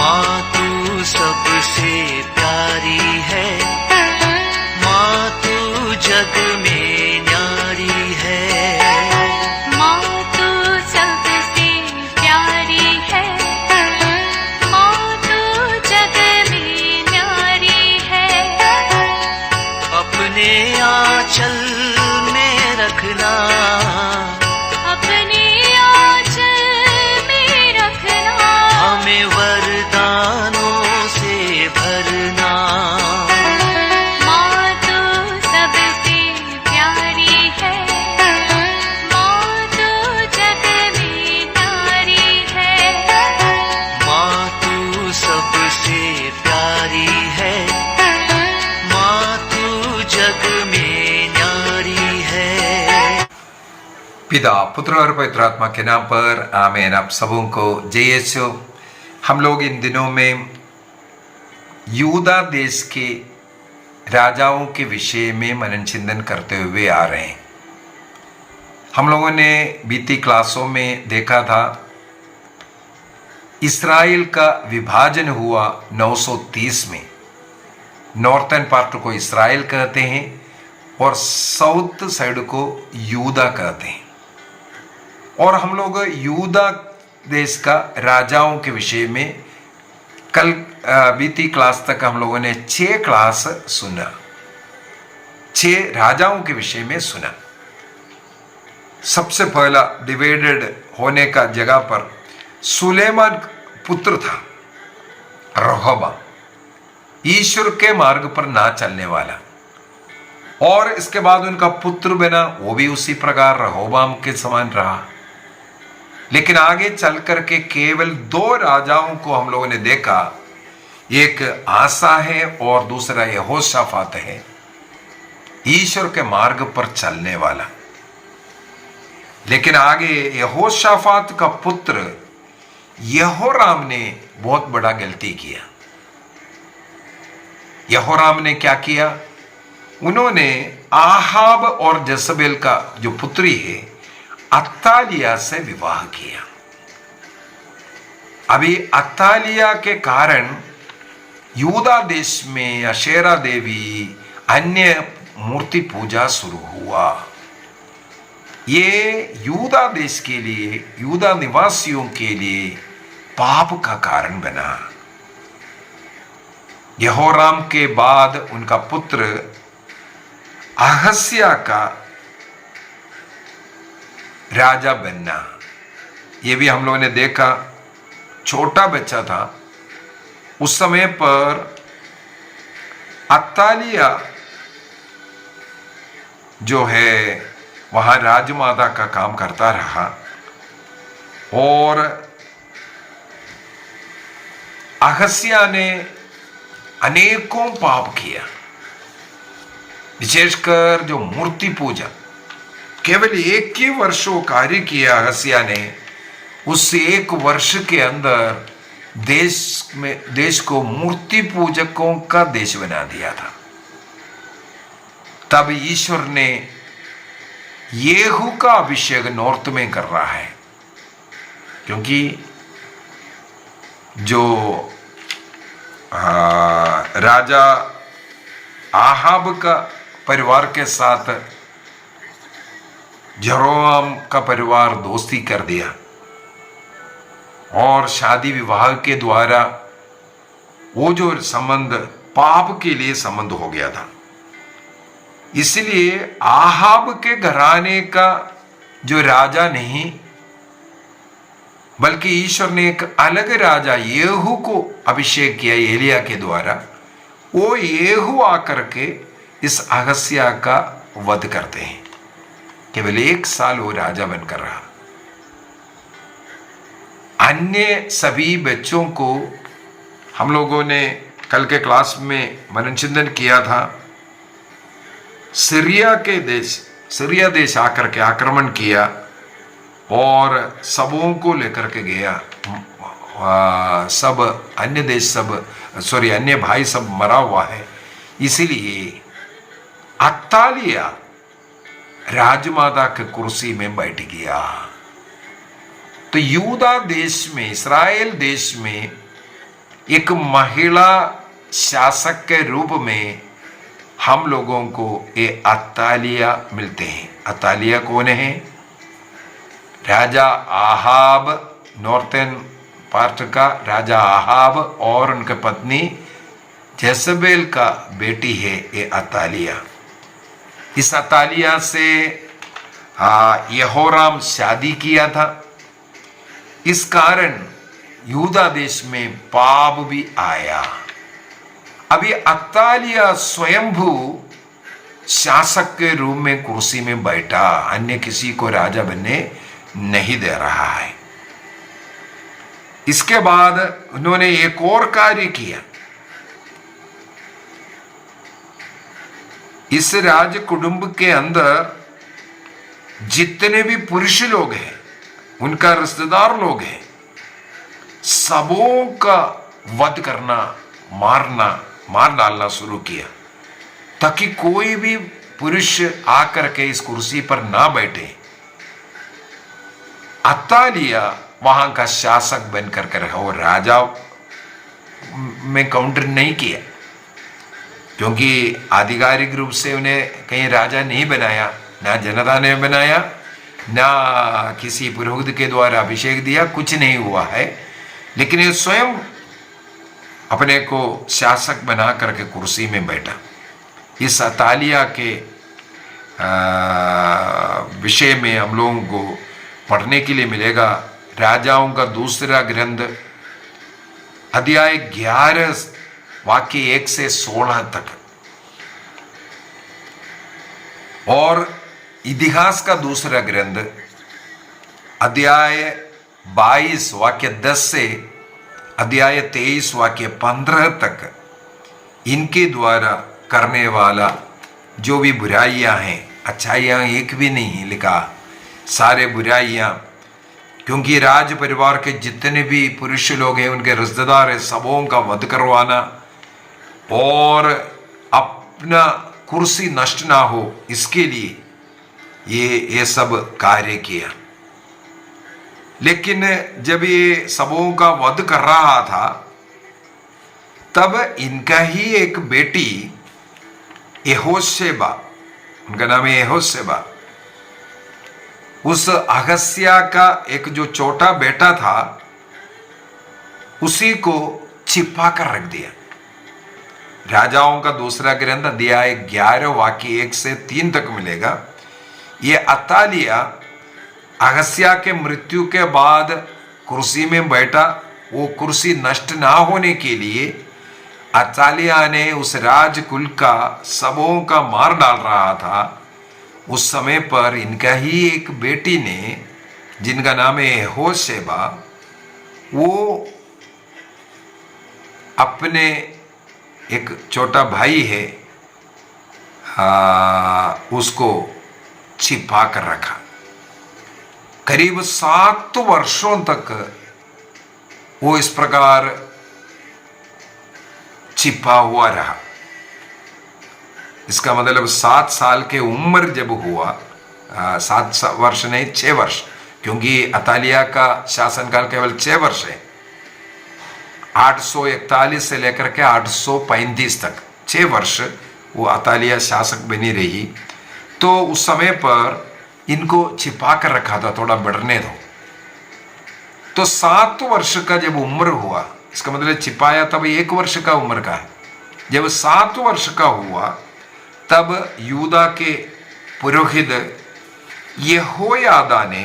माँ तू सबसे प्यारी है, माँ तू जग में न्यारी है। माँ तू सबसे प्यारी है, माँ तू जग में न्यारी है। अपने आंचल में रखना, अपने आंचल में रखना, हमें वरदानों से भरना। माँ तू सबसे प्यारी है, माँ तू जग में न्यारी है। माँ तू सबसे प्यारी है, माँ तू जग में न्यारी है। पिता, पुत्र और पवित्र आत्मा के नाम पर आमीन। आप सबों को जय यीशु। हम लोग इन दिनों में यूदा देश के राजाओं के विषय में मनन चिंतन करते हुए आ रहे हैं। हम लोगों ने बीती क्लासों में देखा था इस्राएल का विभाजन हुआ 930 में। नॉर्थर्न पार्ट को इस्राएल कहते हैं और साउथ साइड को यूदा कहते हैं। और हम लोग यूदा देश का राजाओं के विषय में कल बीती क्लास तक हम लोगों ने 6 क्लास सुना, 6 राजाओं के विषय में सुना। सबसे पहला डिवाइडेड होने का जगह पर सुलेमान पुत्र था रहोबा, ईश्वर के मार्ग पर ना चलने वाला। और इसके बाद उनका पुत्र बना, वो भी उसी प्रकार रहोबाम के समान रहा। लेकिन आगे चल करके केवल 2 राजाओं को हम लोगों ने देखा, एक आसा है और दूसरा यहोशाफात है, ईश्वर के मार्ग पर चलने वाला। लेकिन आगे यहोशाफात का पुत्र यहोराम ने बहुत बड़ा गलती किया। यहोराम ने क्या किया? उन्होंने आहाब और जसबेल का जो पुत्री है अत्तालिया से विवाह किया। अभी अत्तालिया के कारण यूदा देश में अशेरा देवी, अन्य मूर्ति पूजा शुरू हुआ। ये यूदा देश के लिए, यूदा निवासियों के लिए पाप का कारण बना। यहोराम के बाद उनका पुत्र अहस्या का राजा बनना, ये भी हम लोगों ने देखा। छोटा बच्चा था उस समय पर अत्तालिया जो है वहां राजमाता का काम करता रहा और अहस्या ने अनेकों पाप किया, विशेषकर जो मूर्ति पूजा। केवल 1 ही वर्ष वो कार्य किया अहस्या ने, उस 1 वर्ष के अंदर देश को मूर्ति पूजकों का देश बना दिया था। तब ईश्वर ने येहू का अभिषेक नॉर्थ में कर रहा है, क्योंकि जो राजा आहाब का परिवार के साथ यरोबाम का परिवार दोस्ती कर दिया और शादी विवाह के द्वारा वो जो संबंध पाप के लिए संबंध हो गया था। इसलिए आहाब के घराने का जो राजा नहीं, बल्कि ईश्वर ने एक अलग राजा येहू को अभिषेक किया एलिया के द्वारा। वो येहू आकर के इस अहस्या का वध करते हैं। केवल 1 साल वो राजा बनकर रहा। अन्य सभी बच्चों को हम लोगों ने कल के क्लास में मनन चिंतन किया था। सीरिया देश आकर के आक्रमण किया और सबों को लेकर के गया। सब अन्य भाई सब मरा हुआ है। इसीलिए अत्तालिया राजमाता के कुर्सी में बैठ गया। तो यूदा देश में, इस्राएल देश में एक महिला शासक के रूप में हम लोगों को ये अतालिया मिलते हैं। अतालिया कौन है? राजा आहाब, नॉर्थन पार्ट का राजा आहाब और उनके पत्नी जेजबेल का बेटी है ये अतालिया। इस अतालिया से यहोराम शादी किया था। इस कारण यहूदा देश में पाप भी आया। अभी अतालिया स्वयंभू शासक के रूप में कुर्सी में बैठा, अन्य किसी को राजा बनने नहीं दे रहा है। इसके बाद उन्होंने एक और कार्य किया। इस राज कुटुंब के अंदर जितने भी पुरुष लोग हैं, उनका रिश्तेदार लोग हैं, सबों का वध करना, मार डालना शुरू किया, ताकि कोई भी पुरुष आकर के इस कुर्सी पर ना बैठे। अतालिया वहां का शासक बनकर के रहा और राजा में काउंटर नहीं किया, क्योंकि आधिकारिक रूप से उन्हें कहीं राजा नहीं बनाया, ना जनता ने बनाया, ना किसी पुरोहित के द्वारा अभिषेक दिया, कुछ नहीं हुआ है। लेकिन ये स्वयं अपने को शासक बना करके कुर्सी में बैठा। इस अतालिया के विषय में हम लोगों को पढ़ने के लिए मिलेगा राजाओं का दूसरा ग्रंथ अध्याय 11 वाक्य 1 से 16 तक, और इतिहास का दूसरा ग्रंथ अध्याय 22 वाक्य 10 से अध्याय 23 वाक्य 15 तक। इनके द्वारा करने वाला जो भी बुराइयां हैं, अच्छाइयां एक भी नहीं लिखा, सारे बुराइयां, क्योंकि राज परिवार के जितने भी पुरुष लोग हैं, उनके रिश्तेदार हैं, सबों का वध करवाना और अपना कुर्सी नष्ट ना हो, इसके लिए ये सब कार्य किया। लेकिन जब ये सबों का वध कर रहा था, तब इनका ही एक बेटी यहोशेबा, उनका नाम है यहोशेबा, उस अगस्या का एक जो छोटा बेटा था, उसी को छिपा कर रख दिया। राजाओं का दूसरा ग्रंथ अध्याय 11 वाक्य 1 से 3 तक मिलेगा। ये अतालिया अगस्या के मृत्यु के बाद कुर्सी में बैठा। वो कुर्सी नष्ट ना होने के लिए अतालिया ने उस राजकुल का सबों का मार डाल रहा था। उस समय पर इनका ही एक बेटी ने, जिनका नाम है यहोशेबा, वो अपने एक छोटा भाई है, उसको छिपा कर रखा। करीब 7 वर्षों तक वो इस प्रकार छिपा हुआ रहा। इसका मतलब 7 साल के उम्र जब हुआ, 7 वर्ष नहीं 6 वर्ष, क्योंकि अतालिया का शासनकाल केवल 6 वर्ष है। 841 से लेकर के 835 तक 6 वर्ष वो अतालिया शासक बनी रही। तो उस समय पर इनको छिपा कर रखा था, थोड़ा बढ़ने दो। तो 7 वर्ष का जब उम्र हुआ, इसका मतलब छिपाया तब 1 वर्ष का उम्र का है। जब 7 वर्ष का हुआ, तब यूदा के पुरोहित यहोयादा ने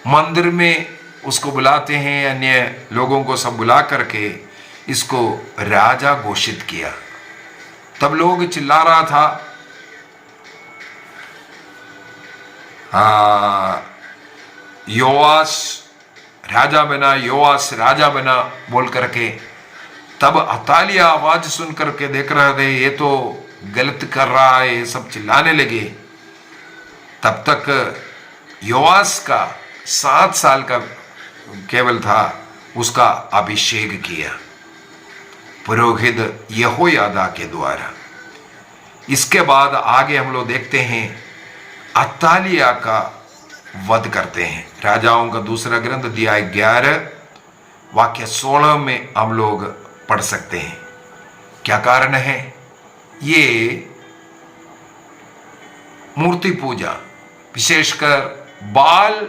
मंदिर में उसको बुलाते हैं, अन्य लोगों को सब बुला करके इसको राजा घोषित किया। तब लोग चिल्ला रहा था, योआस राजा बना, योआस राजा बना बोल करके। तब अतालिया आवाज सुन करके देख रहे थे, ये तो गलत कर रहा है, ये सब चिल्लाने लगे। तब तक योआस का 7 साल का केवल था, उसका अभिषेक किया पुरोहित यहोयादा के द्वारा। इसके बाद आगे हम लोग देखते हैं अतालिया का वध करते हैं। राजाओं का दूसरा ग्रंथ अध्याय 11 वाक्य 16 में हम लोग पढ़ सकते हैं। क्या कारण है? ये मूर्ति पूजा, विशेषकर बाल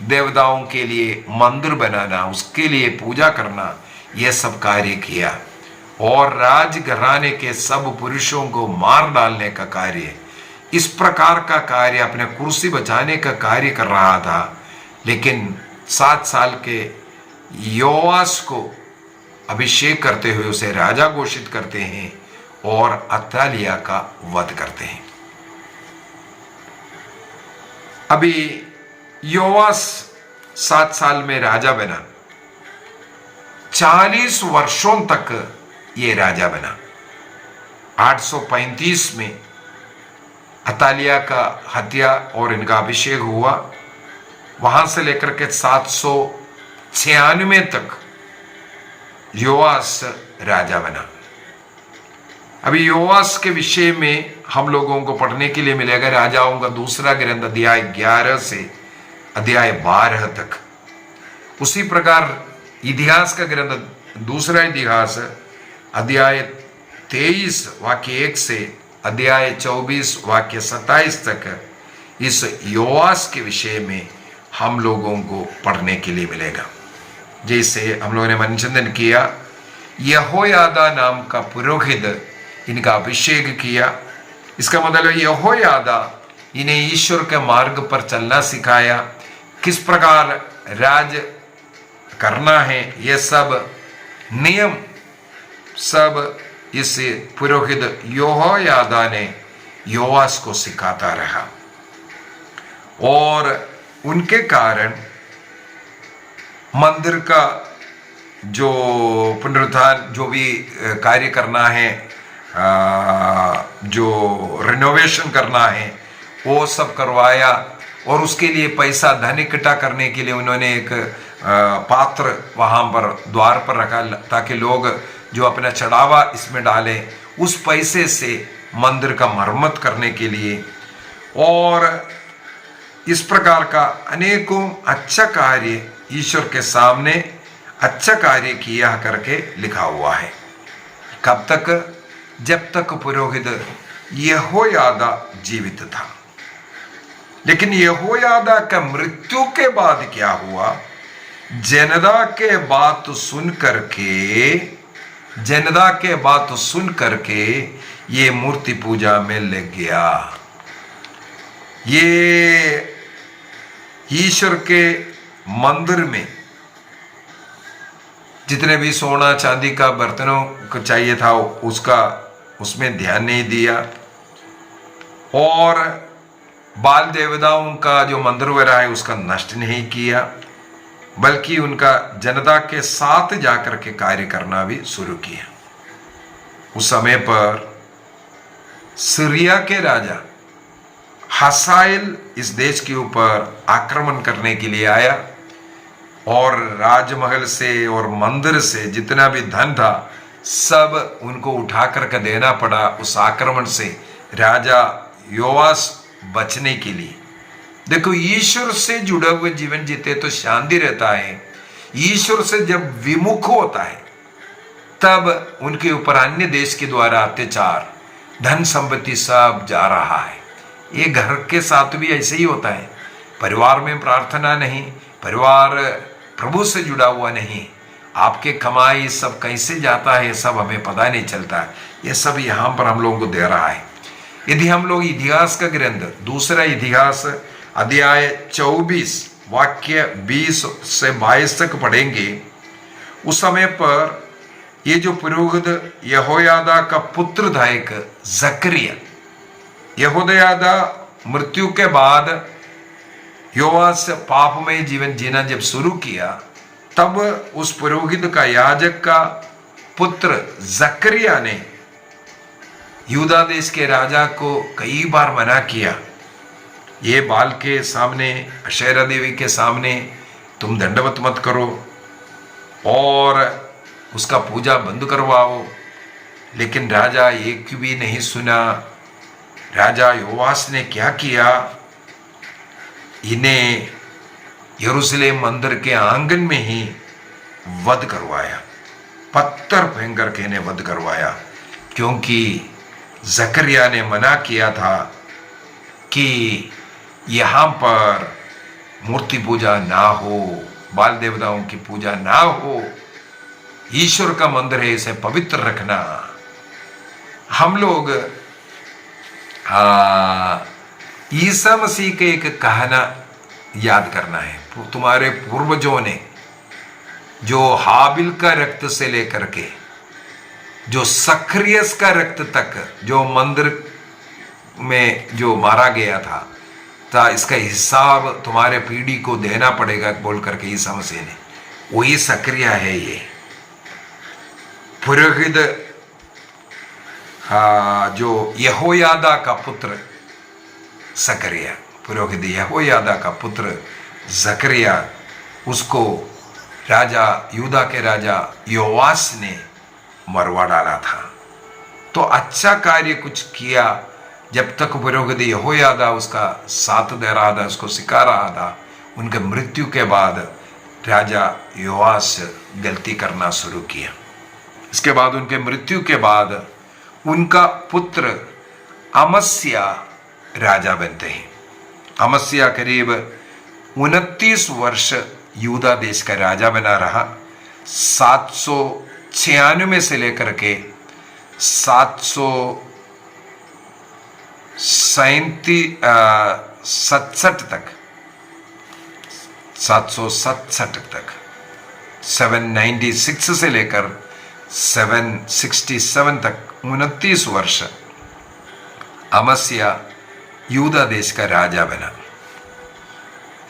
देवताओं के लिए मंदिर बनाना, उसके लिए पूजा करना, यह सब कार्य किया। और राजघराने के सब पुरुषों को मार डालने का कार्य, इस प्रकार का कार्य, अपने कुर्सी बचाने का कार्य कर रहा था। लेकिन 7 साल के योआस को अभिषेक करते हुए उसे राजा घोषित करते हैं और अतालिया का वध करते हैं। अभी योआस 7 साल में राजा बना, 40 वर्षों तक ये राजा बना। 835 में अतालिया का हत्या और इनका अभिषेक हुआ। वहां से लेकर के 796 तक योआस राजा बना। अभी योआस के विषय में हम लोगों को पढ़ने के लिए मिलेगा राजाओं का दूसरा ग्रंथ अध्याय 11 से अध्याय 12 तक। उसी प्रकार इतिहास का ग्रंथ दूसरा इतिहास अध्याय 23 वाक्य 1 से अध्याय 24 वाक्य 27 तक इस योआस के विषय में हम लोगों को पढ़ने के लिए मिलेगा। जैसे हम लोगों ने मनचिंतन किया, यहोयादा नाम का पुरोहित इनका अभिषेक किया। इसका मतलब यहोयादा इन्हें ईश्वर के मार्ग पर चलना सिखाया, किस प्रकार राज करना है, यह सब नियम सब इस पुरोहित यहोयादा ने योआस को सिखाता रहा। और उनके कारण मंदिर का जो पुनरुद्धार, जो भी कार्य करना है, जो रिनोवेशन करना है, वो सब करवाया। और उसके लिए पैसा धन इकट्ठा करने के लिए उन्होंने एक पात्र वहां पर द्वार पर रखा, ताकि लोग जो अपना चढ़ावा इसमें डालें, उस पैसे से मंदिर का मरम्मत करने के लिए। और इस प्रकार का अनेकों अच्छा कार्य ईश्वर के सामने अच्छा कार्य किया करके लिखा हुआ है। कब तक? जब तक पुरोहित यहोयादा जीवित था। लेकिन यहोयादा का मृत्यु के बाद क्या हुआ? जनता के बात सुन करके ये मूर्ति पूजा में लग गया। ये ईश्वर के मंदिर में जितने भी सोना चांदी का बर्तनों को चाहिए था उसमें ध्यान नहीं दिया। और बाल देवताओं का जो मंदिर वगैरह है उसका नष्ट नहीं किया, बल्कि उनका जनता के साथ जाकर के कार्य करना भी शुरू किया। उस समय पर सीरिया के राजा हसाएल इस देश के ऊपर आक्रमण करने के लिए आया और राजमहल से और मंदिर से जितना भी धन था सब उनको उठा करके देना पड़ा उस आक्रमण से राजा योआस बचने के लिए। देखो, ईश्वर से जुड़ा हुए जीवन जीते तो शांति रहता है। ईश्वर से जब विमुख होता है तब उनके ऊपर अन्य देश के द्वारा अत्याचार, धन संपत्ति सब जा रहा है। ये घर के साथ भी ऐसे ही होता है। परिवार में प्रार्थना नहीं, परिवार प्रभु से जुड़ा हुआ नहीं, आपके कमाई सब कैसे जाता है सब हमें पता नहीं चलता। ये सब यहाँ पर हम लोगों को दे रहा है। यदि हम लोग इतिहास का ग्रंथ दूसरा इतिहास अध्याय 24 वाक्य 20 से 22 तक पढ़ेंगे, उस समय पर ये जो पुरोहित यहोयादा का पुत्र था एक जकरिया, यहोयादा मृत्यु के बाद योआस पापमय जीवन जीना जब शुरू किया, तब उस पुरोहित का याजक का पुत्र जकरिया ने यूदा देश के राजा को कई बार मना किया, ये बाल के सामने, अशेरा देवी के सामने तुम दंडवत मत करो और उसका पूजा बंद करवाओ। लेकिन राजा एक भी नहीं सुना। राजा योआस ने क्या किया, इन्हें यरूशलेम मंदिर के आंगन में ही वध करवाया, पत्थर फेंक के इन्हें वध करवाया, क्योंकि जकरिया ने मना किया था कि यहां पर मूर्ति पूजा ना हो, बाल देवताओं की पूजा ना हो, ईश्वर का मंदिर है, इसे पवित्र रखना। हम लोग ईसा मसीह के एक कहना याद करना है। तुम्हारे पूर्वजों ने जो हाबिल का रक्त से लेकर के जो सक्रियस का रक्त तक जो मंदिर में जो मारा गया था इसका हिसाब तुम्हारे पीढ़ी को देना पड़ेगा बोल करके ईसा मसीह ने, वही सक्रिय है। ये पुरोहित जो यहोयादा का पुत्र जकरिया, पुरोहित यहोयादा का पुत्र जकरिया, उसको राजा यूदा के राजा योआस ने मरवा डाला था। तो अच्छा कार्य कुछ किया, जब तक पुरोहित यहोयादा उसका साथ दे रहा था, उसको सिखा रहा था, उनके मृत्यु के बाद राजा योआस गलती करना शुरू किया। इसके बाद उनके मृत्यु के बाद उनका पुत्र अमस्या राजा बनते हैं। अमस्या करीब 29 वर्ष यूदा देश का राजा बना रहा। 796 से लेकर के 767 तक 796 से लेकर 767 तक 29 वर्ष अमस्या यूदा देश का राजा बना।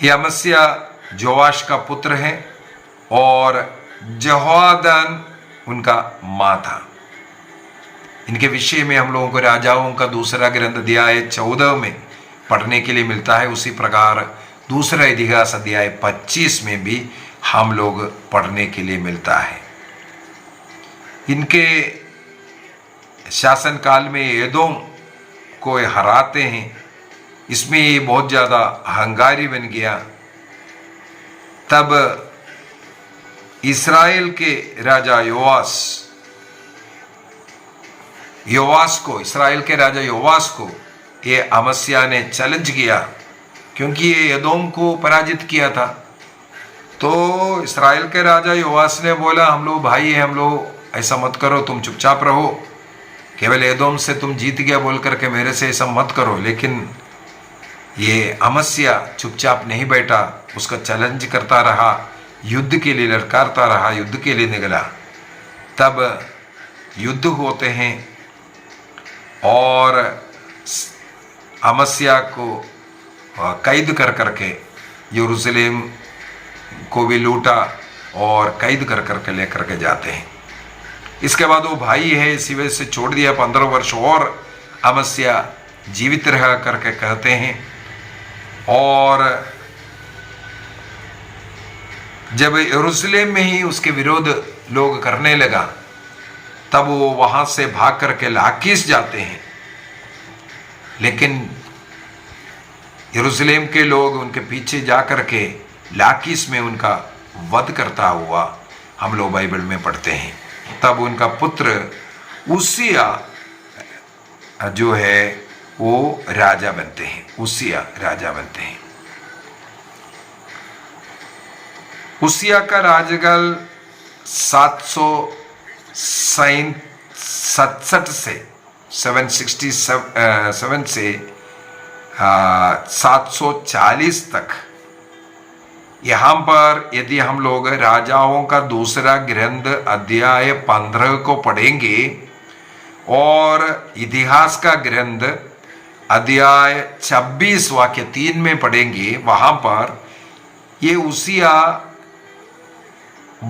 यह अमस्या जोआश का पुत्र है और यहोआदान उनका मां था। इनके विषय में हम लोगों को राजाओं का दूसरा ग्रंथ अध्याय 14 में पढ़ने के लिए मिलता है। उसी प्रकार दूसरा इतिहास अध्याय 25 में भी हम लोग पढ़ने के लिए मिलता है। इनके शासनकाल में एदोम को हराते हैं। इसमें ये बहुत ज़्यादा अहंकारी बन गया। तब इस्राएल के राजा इस्राएल के राजा योआस को ये अमस्या ने चैलेंज किया, क्योंकि ये एदोम को पराजित किया था। तो इस्राएल के राजा योआस ने बोला, हम लोग भाई हैं, हम लोग ऐसा मत करो, तुम चुपचाप रहो, केवल एदोम से तुम जीत गया बोल करके मेरे से ऐसा मत करो। लेकिन ये अमस्या चुपचाप नहीं बैठा, उसका चैलेंज करता रहा, युद्ध के लिए ललकारता रहा, युद्ध के लिए निकला। तब युद्ध होते हैं और अमस्या को कैद कर करके यरूशलेम को भी लूटा और कैद कर करके लेकर के जाते हैं। इसके बाद वो भाई है, इसी वजह से छोड़ दिया। 15 वर्ष और अमस्या जीवित रह करके कहते हैं। और जब यरूशलेम में ही उसके विरोध लोग करने लगा, तब वो वहां से भाग करके लाकीश जाते हैं। लेकिन यरूशलेम के लोग उनके पीछे जा करके लाकीश में उनका वध करता हुआ हम लोग बाइबल में पढ़ते हैं। तब उनका पुत्र उसिया जो है वो राजा बनते हैं। उसिया राजा बनते हैं। उसिया का राजकाल 767 से 767 से 740 तक। यहाँ पर यदि हम लोग राजाओं का दूसरा ग्रंथ अध्याय 15 को पढ़ेंगे और इतिहास का ग्रंथ अध्याय 26 वाक्य 3 में पढ़ेंगे, वहां पर ये उसिया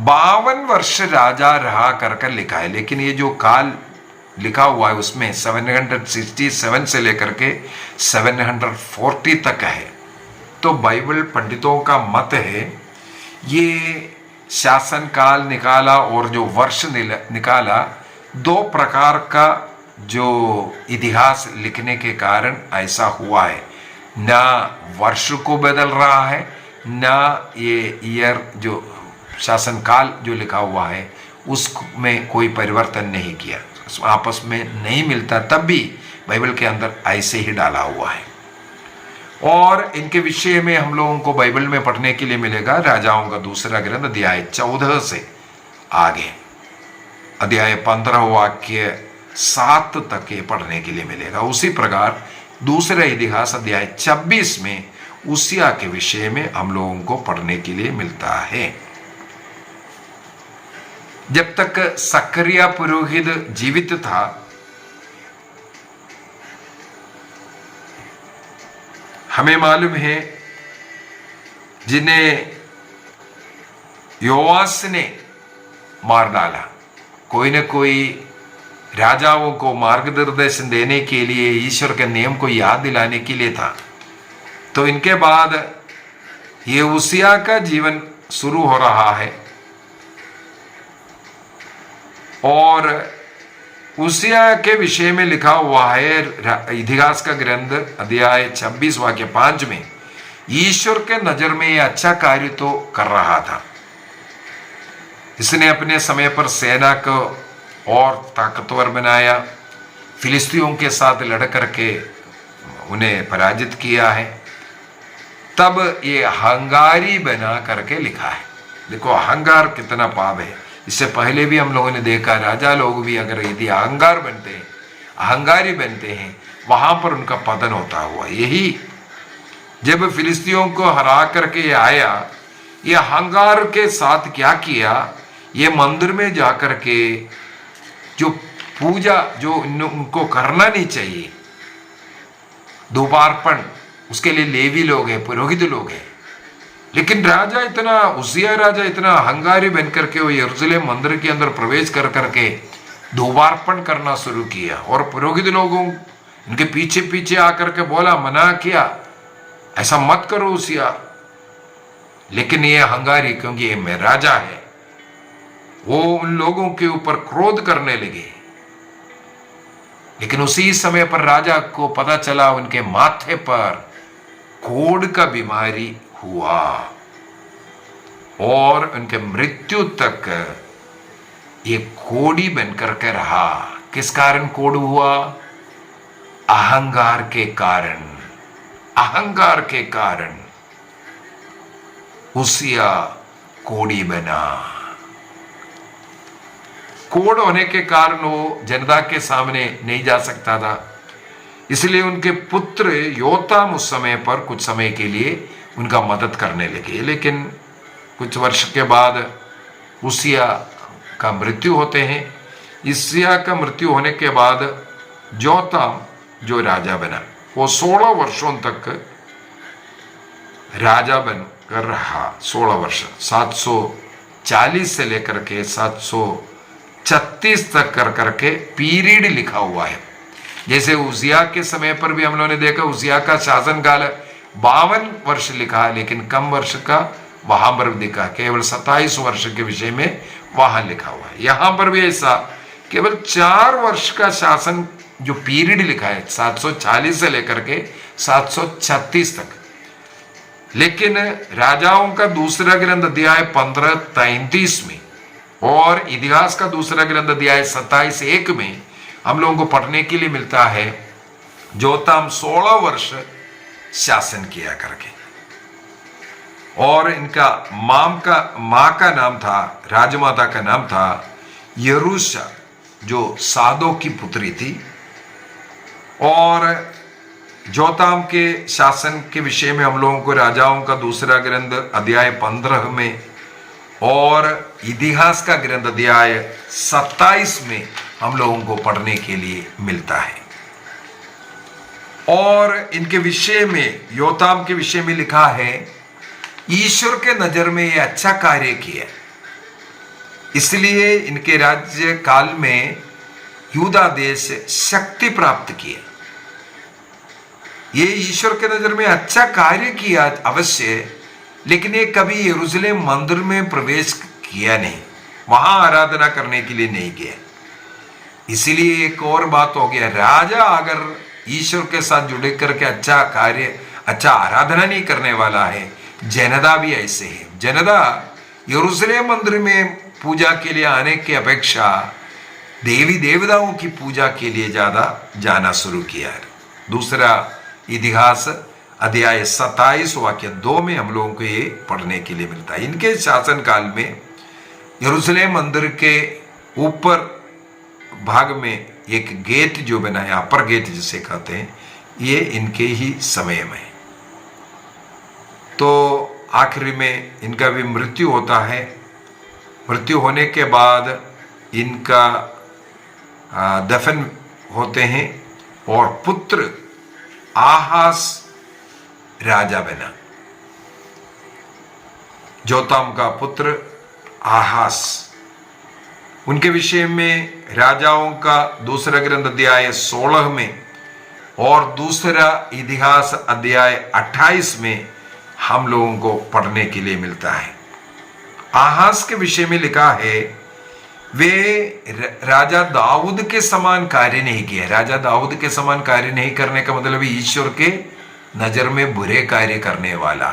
52 वर्ष राजा रहा कर लिखा है। लेकिन ये जो काल लिखा हुआ है उसमें 767 से लेकर के 740 तक है। तो बाइबल पंडितों का मत है ये शासन काल निकाला और जो वर्ष निकाला, 2 प्रकार का जो इतिहास लिखने के कारण ऐसा हुआ है। ना वर्ष को बदल रहा है, ना ये ईयर जो शासनकाल जो लिखा हुआ है उसमें कोई परिवर्तन नहीं किया, आपस में नहीं मिलता, तब भी बाइबल के अंदर ऐसे ही डाला हुआ है। और इनके विषय में हम लोगों को बाइबल में पढ़ने के लिए मिलेगा राजाओं का दूसरा ग्रंथ अध्याय 14 से आगे अध्याय 15 वाक्य 7 तक ये पढ़ने के लिए मिलेगा। उसी प्रकार दूसरा इतिहास अध्याय 26 में उसिया के विषय में हम लोगों को पढ़ने के लिए मिलता है। जब तक सकरिया पुरोहित जीवित था, हमें मालूम है जिन्हें योआस ने मार डाला, कोई न कोई राजाओं को मार्गदर्शन देने के लिए, ईश्वर के नियम को याद दिलाने के लिए था। तो इनके बाद ये उसिया का जीवन शुरू हो रहा है और उसिया के विषय में लिखा हुआ है इतिहास का ग्रंथ अध्याय 26 वाक्य 5 में, ईश्वर के नजर में यह अच्छा कार्य तो कर रहा था। इसने अपने समय पर सेना को और ताकतवर बनाया, फिलिस्तीयों के साथ लड़ करके उन्हें पराजित किया है। तब ये अहंकारी बना करके लिखा है। देखो अहंकार कितना पाप है। इससे पहले भी हम लोगों ने देखा, राजा लोग भी अगर यदि अहंकार बनते हैं, अहंकारी बनते हैं, वहां पर उनका पतन होता हुआ। यही जब फिलिस्तीयों को हरा करके ये आया, ये अहंकार के साथ क्या किया, ये मंदिर में जाकर के जो पूजा जो उनको करना नहीं चाहिए, धूपार्पण, उसके लिए लेवी लोग हैं, पुरोहित लोग हैं। लेकिन राजा इतना, उसिया राजा इतना अहंकारी बन करके वो यरूशलेम मंदिर के अंदर प्रवेश कर करके धूपार्पण करना शुरू किया और पुरोहित लोगों इनके पीछे पीछे आकर के बोला, मना किया, ऐसा मत करो उसिया। लेकिन ये अहंकारी, क्योंकि ये मैं राजा है, वो उन लोगों के ऊपर क्रोध करने लगे। लेकिन उसी समय पर राजा को पता चला उनके माथे पर कोढ़ का बीमारी हुआ और उनके मृत्यु तक ये कोढ़ी बनकर के रहा। किस कारण कोढ़ हुआ? अहंकार के कारण। अहंकार के कारण उसिया कोढ़ी बना। कोढ़ होने के कारण वो जनता के सामने नहीं जा सकता था, इसलिए उनके पुत्र योताम उस समय पर कुछ समय के लिए उनका मदद करने लगे। लेकिन कुछ वर्ष के बाद उसिया का मृत्यु होते हैं। उसिया का मृत्यु होने के बाद योताम जो राजा बना, वो 16 वर्षों तक राजा बनकर रहा। 16 वर्ष, 740 से लेकर के 736 तक कर करके पीरियड लिखा हुआ है। जैसे उसिया के समय पर भी हम लोगों ने देखा, उसिया का शासनकाल 52 वर्ष लिखा है, लेकिन कम वर्ष का वहां पर दिखा, केवल 27 वर्ष के विषय में वहां लिखा हुआ है। यहां पर भी ऐसा केवल 4 वर्ष का शासन जो पीरियड लिखा है, 740 से लेकर के 736 तक। लेकिन राजाओं का दूसरा ग्रंथ अध्याय 15:33 में और इतिहास का दूसरा ग्रंथ अध्याय 27:1 में हम लोगों को पढ़ने के लिए मिलता है, योताम 16 वर्ष शासन किया करके। और इनका माँ का नाम था, राजमाता का नाम था यरूशा, जो सादो की पुत्री थी। और योताम के शासन के विषय में हम लोगों को राजाओं का दूसरा ग्रंथ अध्याय 15 में और इतिहास का ग्रंथ अध्याय 27 में हम लोगों को पढ़ने के लिए मिलता है। और इनके विषय में, योताम के विषय में लिखा है, ईश्वर के नजर में ये अच्छा कार्य किया, इसलिए इनके राज्य काल में यूदा देश शक्ति प्राप्त किया। ये ईश्वर के नजर में अच्छा कार्य किया अवश्य, लेकिन ये कभी यरूशलेम मंदिर में प्रवेश किया नहीं, वहां आराधना करने के लिए नहीं गया। इसीलिए एक और बात हो गया, राजा अगर ईश्वर के साथ जुड़े करके अच्छा कार्य, अच्छा आराधना नहीं करने वाला है, जनता भी ऐसे है। जनता यरूशलेम मंदिर में पूजा के लिए आने की अपेक्षा देवी देवताओं की पूजा के लिए ज्यादा जाना शुरू किया है। दूसरा इतिहास अध्याय 27 वाक्य 2 में हम लोगों को ये पढ़ने के लिए मिलता है। इनके शासन काल में यरूशलेम मंदिर के ऊपर भाग में एक गेट जो बना है, अपर गेट जिसे कहते हैं, ये इनके ही समय में। तो आखिरी में इनका भी मृत्यु होता है। मृत्यु होने के बाद इनका दफन होते हैं और पुत्र आहास राजा बना। जोताम का पुत्र आहास, उनके विषय में राजाओं का दूसरा ग्रंथ अध्याय 16 में और दूसरा इतिहास अध्याय 28 में हम लोगों को पढ़ने के लिए मिलता है। आहास के विषय में लिखा है वे राजा दाऊद के समान कार्य नहीं किए। राजा दाऊद के समान कार्य नहीं करने का मतलब ईश्वर के नजर में बुरे कार्य करने वाला।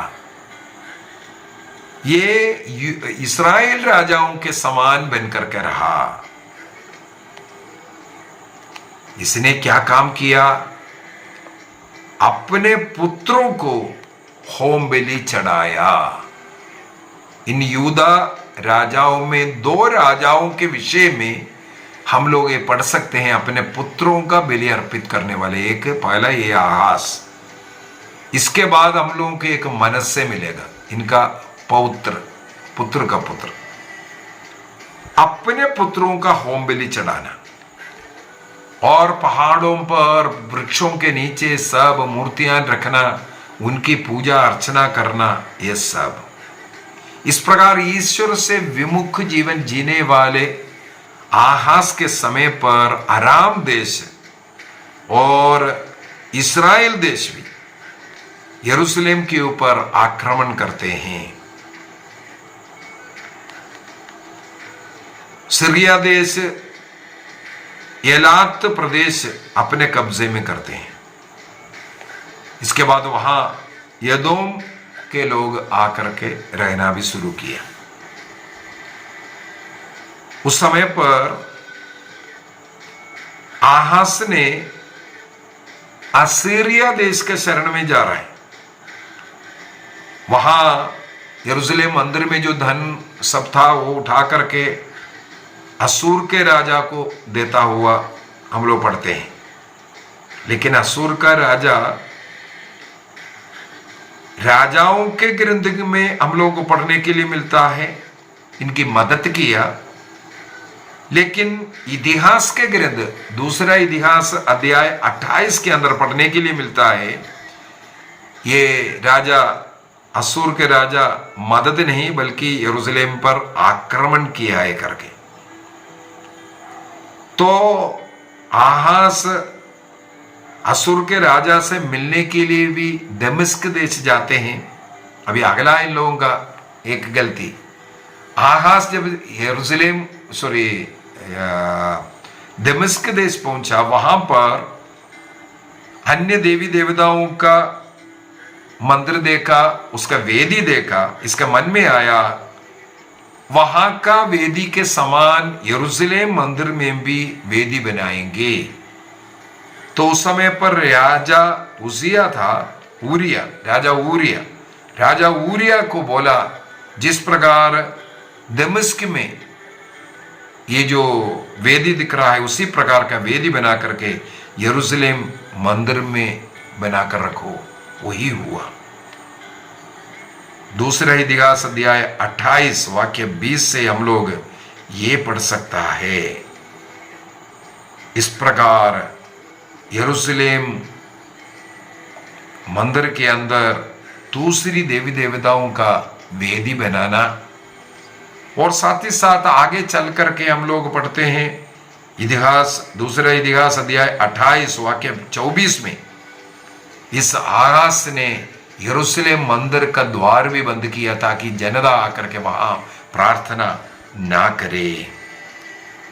ये इस्राएल राजाओं के समान बनकर के रहा। इसने क्या काम किया? अपने पुत्रों को होम बलि चढ़ाया। इन यूदा राजाओं में 2 राजाओं के विषय में हम लोग ये पढ़ सकते हैं, अपने पुत्रों का बलि अर्पित करने वाले। एक पहला ये आहास, इसके बाद हम लोगों को एक मनस्से मिलेगा, इनका पुत्र का पुत्र। अपने पुत्रों का होम बलि चढ़ाना और पहाड़ों पर वृक्षों के नीचे सब मूर्तियां रखना, उनकी पूजा अर्चना करना, ये सब। इस प्रकार ईश्वर से विमुख जीवन जीने वाले आहास के समय पर अराम देश और इस्राएल देश भी यरूशलेम के ऊपर आक्रमण करते हैं। सीरिया देश, एलात प्रदेश अपने कब्जे में करते हैं। इसके बाद वहां यदोम के लोग आकर के रहना भी शुरू किया। उस समय पर आहास ने असीरिया देश के शरण में जा रहा है। वहां यरूशलेम मंदिर में जो धन सब था वो उठा करके असूर के राजा को देता हुआ हम लोग पढ़ते हैं। लेकिन असूर का राजा, राजाओं के ग्रंथ में हम लोगों को पढ़ने के लिए मिलता है, इनकी मदद किया। लेकिन इतिहास के ग्रंथ, दूसरा इतिहास अध्याय 28 के अंदर पढ़ने के लिए मिलता है, ये राजा असूर के राजा मदद नहीं बल्कि यरूशलेम पर आक्रमण किया है करके। तो आहास असूर के राजा से मिलने के लिए भी दमिश्क देश जाते हैं। अभी अगला इन लोगों का एक गलती, आहास जब यरूशलेम दमिश्क देश पहुंचा, वहां पर अन्य देवी देवताओं का मंदिर देखा, उसका वेदी देखा। इसका मन में आया वहां का वेदी के समान यरूशलेम मंदिर में भी वेदी बनाएंगे। तो उस समय पर राजा उजिया था, राजा ऊरिया को बोला, जिस प्रकार दमिश्क में ये जो वेदी दिख रहा है उसी प्रकार का वेदी बना करके यरूशलेम मंदिर में बनाकर रखो। वही हुआ। दूसरा इतिहास अध्याय 28 वाक्य 20 से हम लोग ये पढ़ सकता है, इस प्रकार यरूशलेम मंदिर के अंदर दूसरी देवी देवताओं का वेदी बनाना। और साथ ही साथ आगे चल करके हम लोग पढ़ते हैं इतिहास, दूसरा इतिहास अध्याय 28 वाक्य 24 में, इस आहास ने यरूशलेम मंदिर का द्वार भी बंद किया ताकि जनता आकर के वहां प्रार्थना ना करे।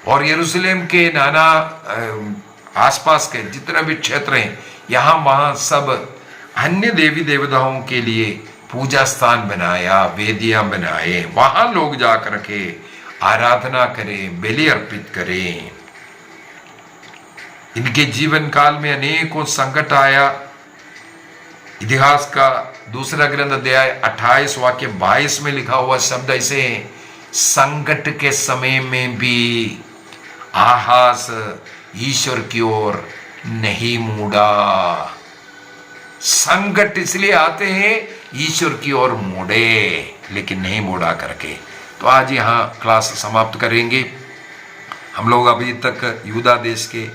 और यरूशलेम के नाना आसपास के जितने भी क्षेत्र हैं, यहाँ वहाँ सब अन्य देवी देवताओं के लिए पूजा स्थान बनाया, वेदियां बनाए, वहां लोग जाकर के आराधना करें, बलि अर्पित करें। इनके जीवन काल में अनेकों संकट आया। इतिहास का दूसरा ग्रंथ अध्याय 28 वाक्य 22 में लिखा हुआ शब्द ऐसे हैं, संकट के समय में भी आहाज ईश्वर की ओर नहीं मुड़ा। संकट इसलिए आते हैं ईश्वर की ओर मुड़े, लेकिन नहीं मुड़ा करके। तो आज यहाँ क्लास समाप्त करेंगे। हम लोग अभी तक यूदा देश के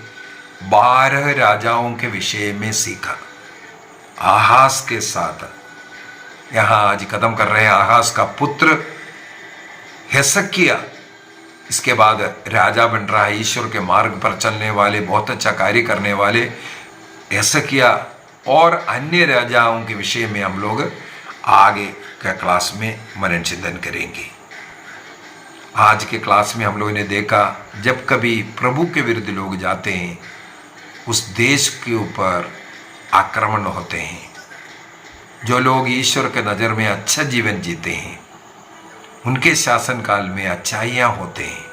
12 राजाओं के विषय में सीखा। आहाज के साथ यहाँ आज खत्म कर रहे हैं। आहाज का पुत्र हिजकिय्याह इसके बाद राजा बन रहा है, ईश्वर के मार्ग पर चलने वाले, बहुत अच्छा कार्य करने वाले हिजकिय्याह और अन्य राजाओं के विषय में हम लोग आगे का क्लास में मनन चिंतन करेंगे। आज के क्लास में हम लोगों ने देखा, जब कभी प्रभु के विरुद्ध लोग जाते हैं, उस देश के ऊपर आक्रमण होते हैं। जो लोग ईश्वर के नज़र में अच्छा जीवन जीते हैं, उनके शासन काल में अच्छाइयाँ होते हैं।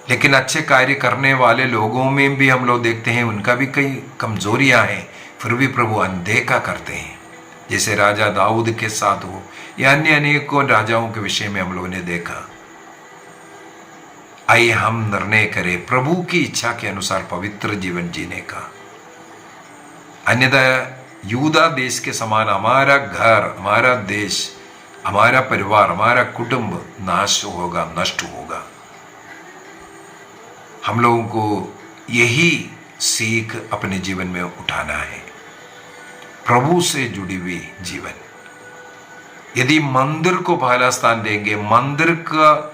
लेकिन अच्छे कार्य करने वाले लोगों में भी हम लोग देखते हैं उनका भी कई कमजोरियां हैं, फिर भी प्रभु अनदेखा करते हैं। जैसे राजा दाऊद के साथ हो या अन्य अनेकों राजाओं के विषय में हम लोगों ने देखा। आइए हम निर्णय करें प्रभु की इच्छा के अनुसार पवित्र जीवन जीने का। अन्यथा यूदा देश के समान हमारा घर, हमारा देश, हमारा परिवार, हमारा कुटुंब नाश होगा, नष्ट होगा। हम लोगों को यही सीख अपने जीवन में उठाना है, प्रभु से जुड़ी हुई जीवन। यदि मंदिर को पहला स्थान देंगे, मंदिर का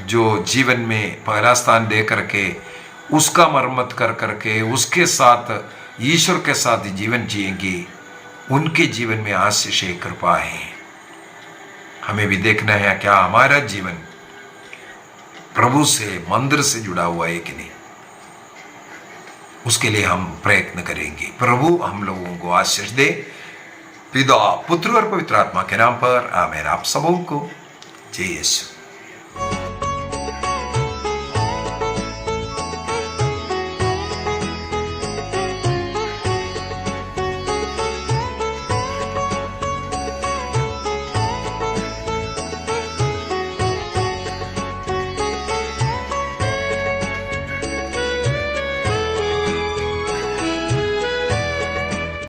जो जीवन में पहला स्थान दे करके उसका मरम्मत कर करके उसके साथ ईश्वर के साथ जीवन जिएंगे, उनके जीवन में आशीष कृपा है। हमें भी देखना है क्या हमारा जीवन प्रभु से, मंदिर से जुड़ा हुआ है कि नहीं। उसके लिए हम प्रयत्न करेंगे। प्रभु हम लोगों को आशीष दे। पिता, पुत्र और पवित्र आत्मा के नाम पर आमीन। आप सबों को जय यीशु।